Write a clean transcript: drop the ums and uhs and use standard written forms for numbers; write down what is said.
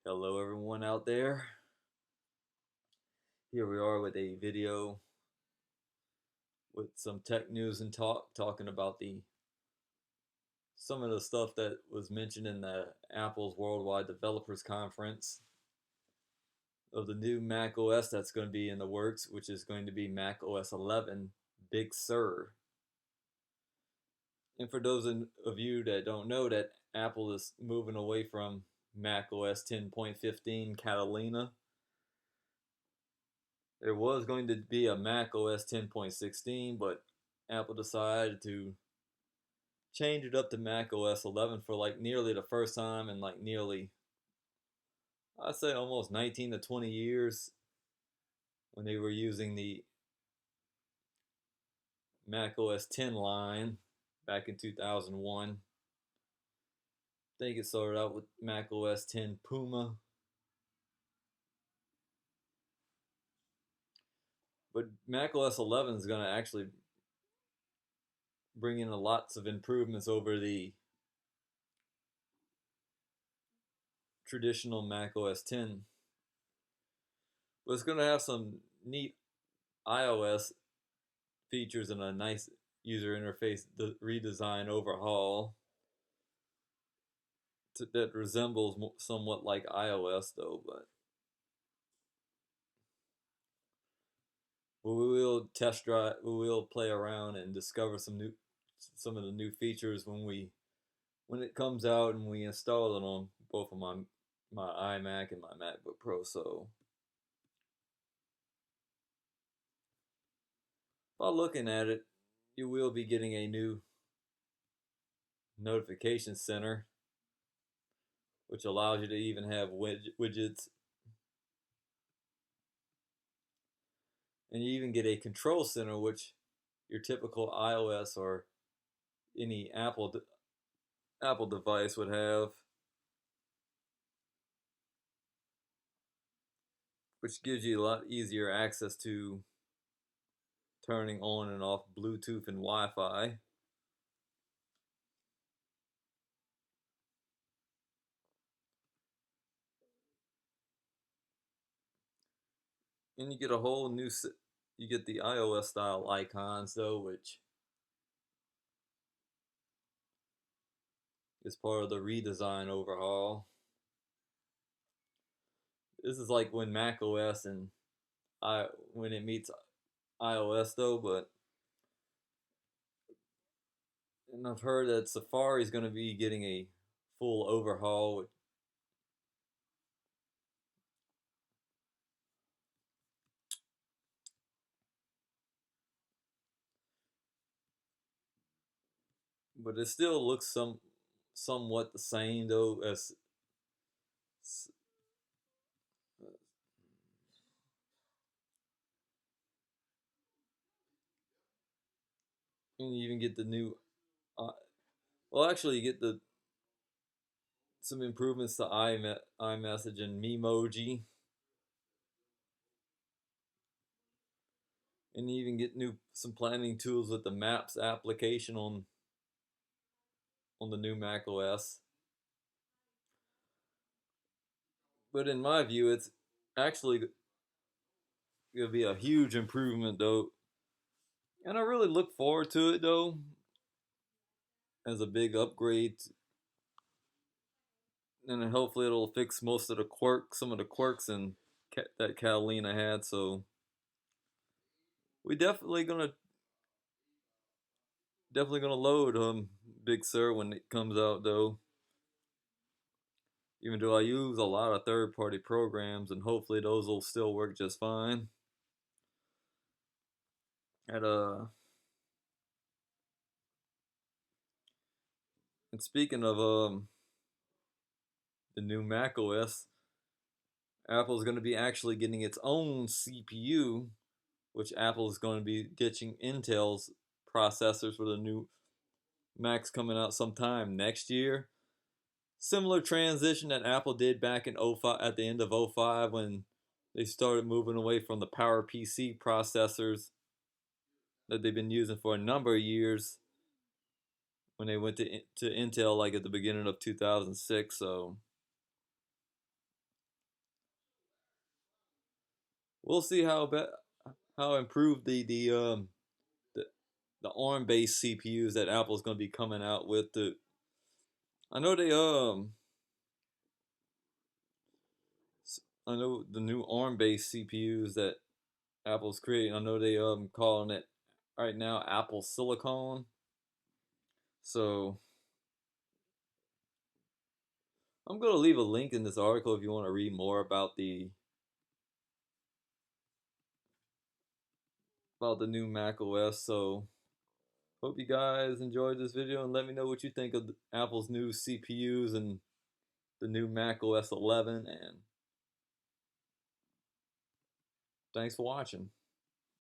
Hello everyone out there. Here we are with a video with some tech news and talking about the some of the stuff that was mentioned in the Apple's Worldwide Developers Conference of the new Mac OS that's going to be in the works, which is going to be Mac OS 11 Big Sur. And for those of you that don't know, that Apple is moving away from Mac OS 10.15 Catalina. There was going to be a Mac OS 10.16, but Apple decided to change it up to Mac OS 11 for like nearly the first time in like nearly, I'd say almost 19 to 20 years, when they were using the Mac OS 10 line back in 2001. I think it started out with Mac OS 10 Puma. But Mac OS 11 is going to actually bring in lots of improvements over the traditional Mac OS 10. But it's going to have some neat iOS features and a nice user interface redesign overhaul that resembles somewhat like iOS though. But we will test drive, we will play around and discover some of the new features when it comes out and we install it on both of my iMac and my MacBook Pro. So while looking at it, you will be getting a new notification center, which allows you to even have widgets, and you even get a control center, which your typical iOS or any Apple device would have, which gives you a lot easier access to turning on and off Bluetooth and Wi-Fi. And you get a whole new, you get the iOS style icons though, which is part of the redesign overhaul. This is like when Mac OS and when it meets iOS though, and I've heard that Safari is going to be getting a full overhaul. But it still looks somewhat the same though, as and you even get the new well, actually you get the some improvements to iMessage and Memoji, and you even get some planning tools with the Maps application on the new Mac OS. But in my view, it's actually gonna be a huge improvement though, and I really look forward to it though, as a big upgrade, and then hopefully it'll fix most of the some of the quirks that Catalina had. So we definitely gonna load Big Sur when it comes out though. Even though I use a lot of third-party programs, and hopefully those will still work just fine. At and speaking of the new Mac OS, Apple's going to be actually getting its own CPU, which Apple is going to be ditching Intel's processors for the new Macs coming out sometime next year. Similar transition that Apple did back in '05, at the end of '05, when they started moving away from the PowerPC processors that they've been using for a number of years, when they went to Intel like at the beginning of 2006. So we'll see how improved the, the ARM based CPUs that Apple's going to be coming out with. I know they I know the new ARM based CPUs that Apple's creating. I know they calling it right now Apple Silicon. So I'm gonna leave a link in this article if you want to read more about the new Mac OS. So hope you guys enjoyed this video and let me know what you think of Apple's new CPUs and the new Mac OS 11. And thanks for watching.